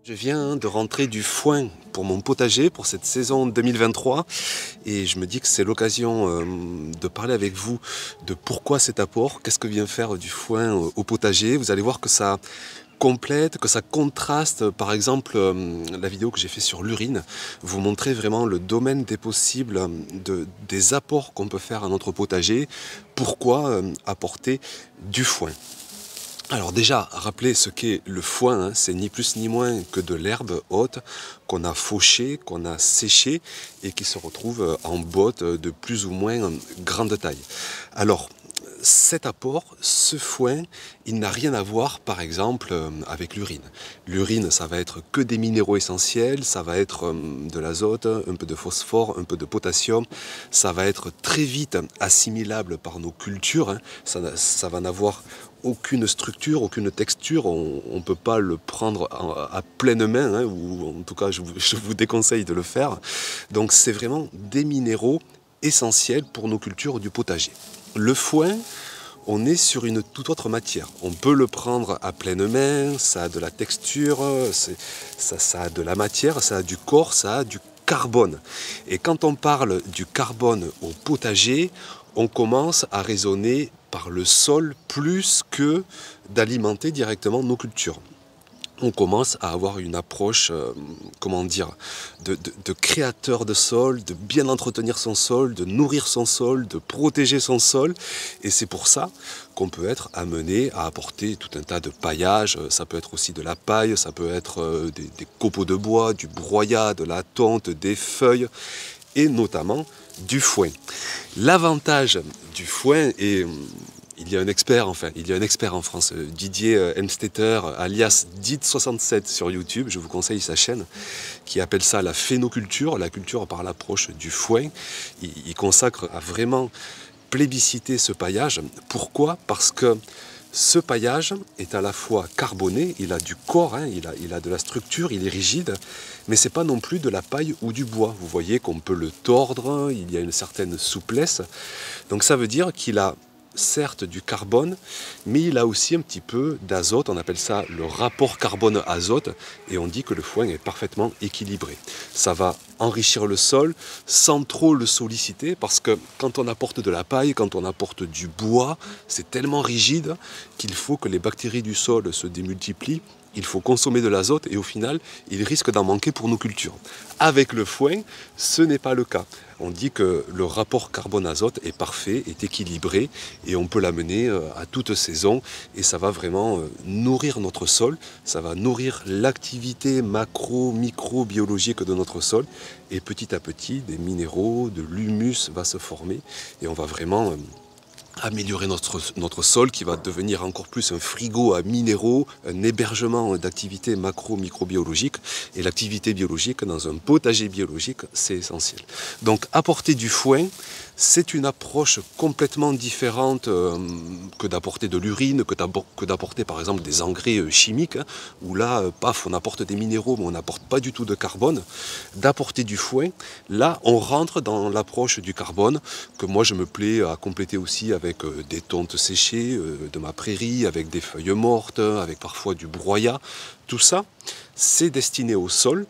Je viens de rentrer du foin pour mon potager pour cette saison 2023 et je me dis que c'est l'occasion de parler avec vous de pourquoi cet apport, qu'est-ce que vient faire du foin au potager. Vous allez voir que ça complète, que ça contraste. Par exemple, la vidéo que j'ai fait sur l'urine, vous montrer vraiment le domaine des possibles des apports qu'on peut faire à notre potager. Pourquoi apporter du foin? Alors déjà, rappelez ce qu'est le foin, hein, c'est ni plus ni moins que de l'herbe haute qu'on a fauchée, qu'on a séchée et qui se retrouve en bottes de plus ou moins grande taille. Alors, cet apport, ce foin, il n'a rien à voir par exemple avec l'urine. L'urine, ça va être que des minéraux essentiels, ça va être de l'azote, un peu de phosphore, un peu de potassium, ça va être très vite assimilable par nos cultures, hein. Ça va n'avoir aucune structure, aucune texture, on ne peut pas le prendre à pleine main, hein, ou en tout cas je vous déconseille de le faire. Donc c'est vraiment des minéraux essentiels pour nos cultures du potager. Le foin, on est sur une toute autre matière. On peut le prendre à pleine main, ça a de la texture, ça a de la matière, ça a du corps, ça a du carbone. Et quand on parle du carbone au potager, on commence à raisonner par le sol plus que d'alimenter directement nos cultures. On commence à avoir une approche, comment dire, de créateur de sol, de bien entretenir son sol, de nourrir son sol, de protéger son sol. Et c'est pour ça qu'on peut être amené à apporter tout un tas de paillages. Ça peut être aussi de la paille, ça peut être des copeaux de bois, du broyat, de la tonte, des feuilles et notamment du foin. L'avantage du foin est... Il y a un expert en France, Didier Hemstetter, alias Did67 sur YouTube, je vous conseille sa chaîne, qui appelle ça la phénoculture, la culture par l'approche du foin. Il consacre à vraiment plébisciter ce paillage. Pourquoi? Parce que ce paillage est à la fois carboné, il a du corps, hein, il a de la structure, il est rigide, mais ce n'est pas non plus de la paille ou du bois. Vous voyez qu'on peut le tordre, il y a une certaine souplesse. Donc ça veut dire qu'il a certes du carbone, mais il a aussi un petit peu d'azote, on appelle ça le rapport carbone-azote, et on dit que le foin est parfaitement équilibré. Ça va enrichir le sol sans trop le solliciter, parce que quand on apporte de la paille, quand on apporte du bois, c'est tellement rigide qu'il faut que les bactéries du sol se démultiplient. Il faut consommer de l'azote et au final, il risque d'en manquer pour nos cultures. Avec le foin, ce n'est pas le cas. On dit que le rapport carbone-azote est parfait, est équilibré et on peut l'amener à toute saison et ça va vraiment nourrir notre sol, ça va nourrir l'activité macro-microbiologique de notre sol et petit à petit, des minéraux, de l'humus va se former et on va vraiment... améliorer notre sol qui va devenir encore plus un frigo à minéraux, un hébergement d'activités macro-microbiologiques. Et l'activité biologique dans un potager biologique, c'est essentiel. Donc apporter du foin, c'est une approche complètement différente que d'apporter de l'urine, que d'apporter par exemple des engrais chimiques, hein, où là, paf, on apporte des minéraux, mais on n'apporte pas du tout de carbone. D'apporter du foin, là, on rentre dans l'approche du carbone, que moi je me plais à compléter aussi avec des tontes séchées de ma prairie, avec des feuilles mortes, avec parfois du broyat. Tout ça, c'est destiné au sol.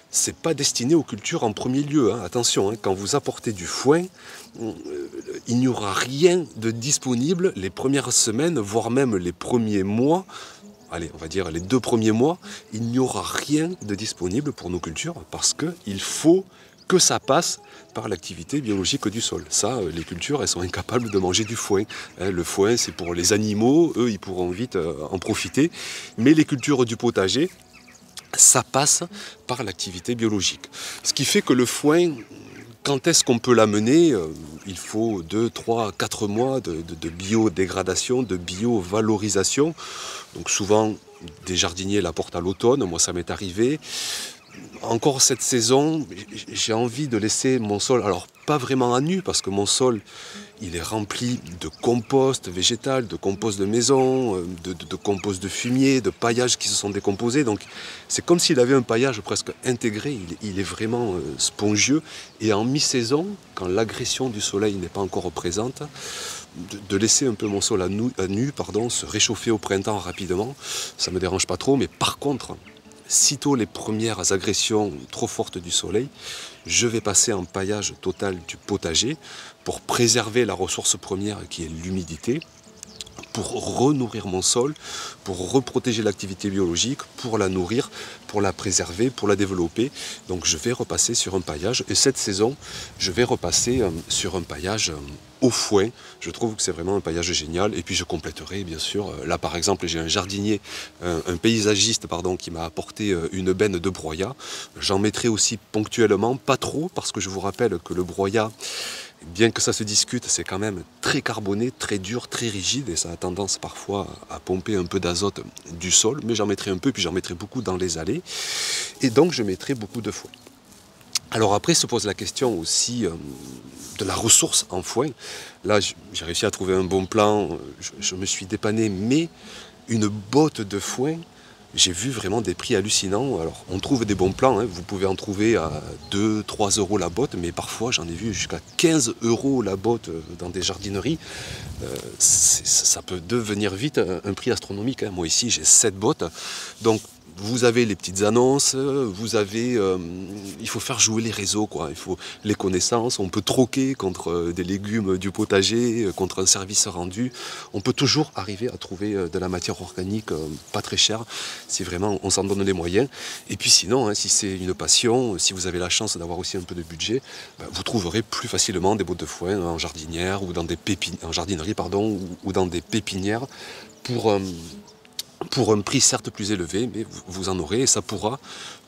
C'est pas destiné aux cultures en premier lieu. Hein. Attention, hein, quand vous apportez du foin, il n'y aura rien de disponible les premières semaines, voire même les premiers mois. Allez, on va dire les 2 premiers mois, il n'y aura rien de disponible pour nos cultures parce qu'il faut que ça passe par l'activité biologique du sol. Ça, les cultures, elles sont incapables de manger du foin. Le foin, c'est pour les animaux, eux, ils pourront vite en profiter. Mais les cultures du potager, ça passe par l'activité biologique. Ce qui fait que le foin, quand est-ce qu'on peut l'amener? Il faut 2, 3, 4 mois de biodégradation, de biovalorisation. Donc souvent, des jardiniers l'apportent à l'automne. Moi, ça m'est arrivé. Encore cette saison, j'ai envie de laisser mon sol, alors pas vraiment à nu, parce que mon sol, il est rempli de compost végétal, de compost de maison, de compost de fumier, de paillages qui se sont décomposés. Donc c'est comme s'il avait un paillage presque intégré, il est vraiment spongieux. Et en mi-saison, quand l'agression du soleil n'est pas encore présente, de laisser un peu mon sol à nu, se réchauffer au printemps rapidement, ça ne me dérange pas trop. Mais par contre, sitôt les premières agressions trop fortes du soleil, je vais passer en paillage total du potager pour préserver la ressource première qui est l'humidité, pour renourrir mon sol, pour reprotéger l'activité biologique, pour la nourrir, pour la préserver, pour la développer. Donc je vais repasser sur un paillage. Et cette saison, je vais repasser sur un paillage au foin. Je trouve que c'est vraiment un paillage génial. Et puis je compléterai, bien sûr. Là, par exemple, j'ai un jardinier, un paysagiste, pardon, qui m'a apporté une benne de broyat. J'en mettrai aussi ponctuellement, pas trop, parce que je vous rappelle que le broyat, bien que ça se discute, c'est quand même très carboné, très dur, très rigide et ça a tendance parfois à pomper un peu d'azote du sol, mais j'en mettrai un peu, puis j'en mettrai beaucoup dans les allées et donc je mettrai beaucoup de foin. Alors après se pose la question aussi de la ressource en foin. Là j'ai réussi à trouver un bon plan, je me suis dépanné, mais une botte de foin, j'ai vu vraiment des prix hallucinants. Alors, on trouve des bons plans, hein. Vous pouvez en trouver à 2-3 euros la botte, mais parfois j'en ai vu jusqu'à 15 euros la botte dans des jardineries. Ça peut devenir vite un prix astronomique, hein. Moi ici j'ai 7 bottes, donc vous avez les petites annonces, vous avez, il faut faire jouer les réseaux, quoi. Il faut les connaissances, on peut troquer contre des légumes du potager, contre un service rendu. On peut toujours arriver à trouver de la matière organique pas très chère, si vraiment on s'en donne les moyens. Et puis sinon, hein, si c'est une passion, si vous avez la chance d'avoir aussi un peu de budget, ben, vous trouverez plus facilement des bottes de foin en jardinière ou dans des en jardinerie, pardon, ou dans des pépinières pour un prix certes plus élevé, mais vous en aurez et ça pourra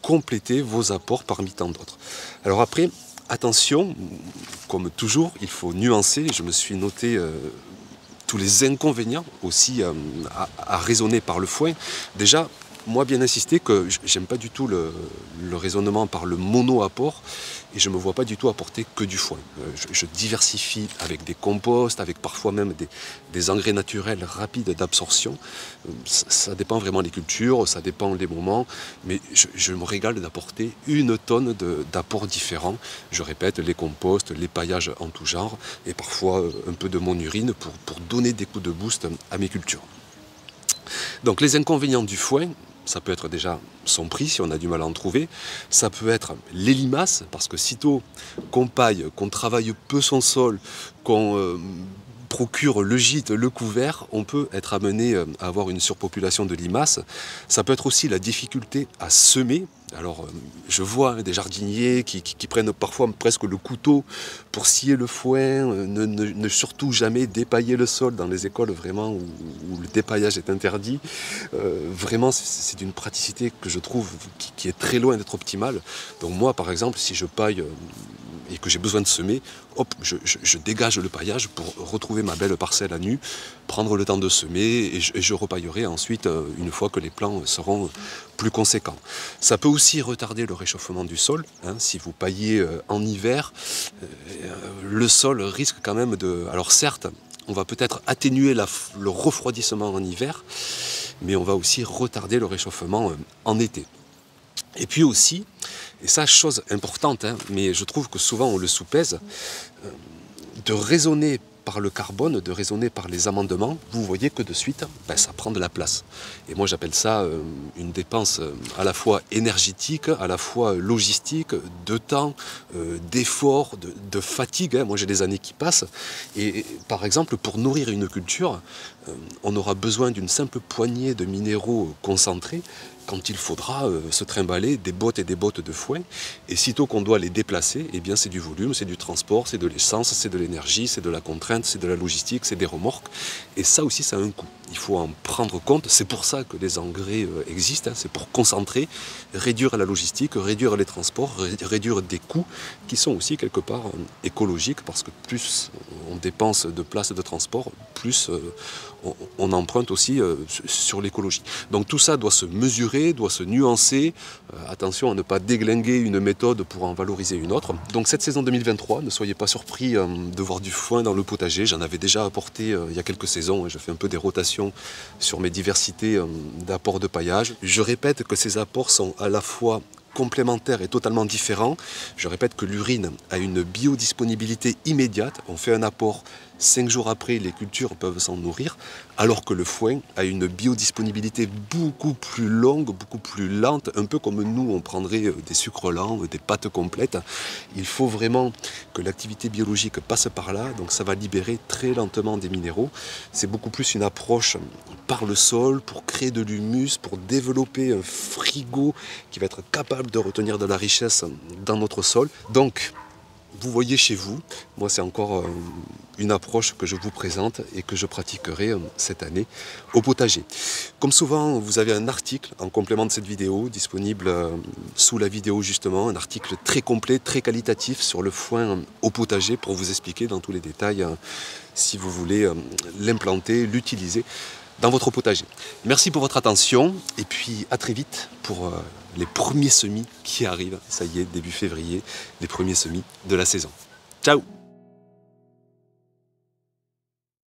compléter vos apports parmi tant d'autres. Alors après, attention, comme toujours, il faut nuancer. Je me suis noté tous les inconvénients aussi à raisonner par le foin. Déjà, moi bien insister que j'aime pas du tout le raisonnement par le mono-apport et je ne me vois pas du tout apporter que du foin. Je diversifie avec des composts, avec parfois même des engrais naturels rapides d'absorption. Ça dépend vraiment des cultures, ça dépend des moments, mais je me régale d'apporter une tonne d'apports différents. Je répète, les composts, les paillages en tout genre et parfois un peu de mon urine pour donner des coups de boost à mes cultures. Donc les inconvénients du foin, ça peut être déjà son prix si on a du mal à en trouver, ça peut être les limaces, parce que sitôt qu'on paille, qu'on travaille peu son sol, qu'on procure le gîte, le couvert, on peut être amené à avoir une surpopulation de limaces. Ça peut être aussi la difficulté à semer. Alors je vois des jardiniers qui prennent parfois presque le couteau pour scier le foin, ne surtout jamais dépailler le sol dans les écoles vraiment où le dépaillage est interdit. Vraiment c'est d'une praticité que je trouve qui est très loin d'être optimale. Donc moi par exemple si je paille et que j'ai besoin de semer, hop, je dégage le paillage pour retrouver ma belle parcelle à nu, prendre le temps de semer et je repaillerai ensuite une fois que les plants seront plus conséquents. Ça peut aussi retarder le réchauffement du sol, hein, si vous paillez en hiver, le sol risque quand même de... Alors certes, on va peut-être atténuer le refroidissement en hiver, mais on va aussi retarder le réchauffement en été. Et puis aussi, et ça chose importante, hein, mais je trouve que souvent on le sous-pèse, de raisonner par le carbone, de raisonner par les amendements, vous voyez que de suite, ben, ça prend de la place. Et moi j'appelle ça une dépense à la fois énergétique, à la fois logistique, de temps, d'effort, de fatigue. Hein. Moi j'ai des années qui passent. Et par exemple, pour nourrir une culture, on aura besoin d'une simple poignée de minéraux concentrés quand il faudra se trimballer des bottes et des bottes de foin. Et sitôt qu'on doit les déplacer, eh bien c'est du volume, c'est du transport, c'est de l'essence, c'est de l'énergie, c'est de la contrainte, c'est de la logistique, c'est des remorques. Et ça aussi, ça a un coût. Il faut en prendre compte. C'est pour ça que les engrais existent. Hein. C'est pour concentrer, réduire la logistique, réduire les transports, réduire des coûts qui sont aussi quelque part écologiques parce que plus on dépense de places de transport, plus on emprunte aussi sur l'écologie. Donc tout ça doit se mesurer, doit se nuancer. Attention à ne pas déglinguer une méthode pour en valoriser une autre. Donc cette saison 2023, ne soyez pas surpris de voir du foin dans le potager. J'en avais déjà apporté il y a quelques saisons. Je fais un peu des rotations sur mes diversités d'apports de paillage. Je répète que ces apports sont à la fois complémentaires et totalement différents. Je répète que l'urine a une biodisponibilité immédiate. On fait un apport 5 jours après, les cultures peuvent s'en nourrir, alors que le foin a une biodisponibilité beaucoup plus longue, beaucoup plus lente, un peu comme nous, on prendrait des sucres lents, des pâtes complètes. Il faut vraiment que l'activité biologique passe par là, donc ça va libérer très lentement des minéraux. C'est beaucoup plus une approche par le sol pour créer de l'humus, pour développer un frigo qui va être capable de retenir de la richesse dans notre sol. Donc, vous voyez chez vous, moi c'est encore une approche que je vous présente et que je pratiquerai cette année au potager. Comme souvent, vous avez un article en complément de cette vidéo disponible sous la vidéo justement, un article très complet, très qualitatif sur le foin au potager pour vous expliquer dans tous les détails si vous voulez l'implanter, l'utiliser dans votre potager. Merci pour votre attention et puis à très vite pour les premiers semis qui arrivent. Ça y est, début février, les premiers semis de la saison. Ciao!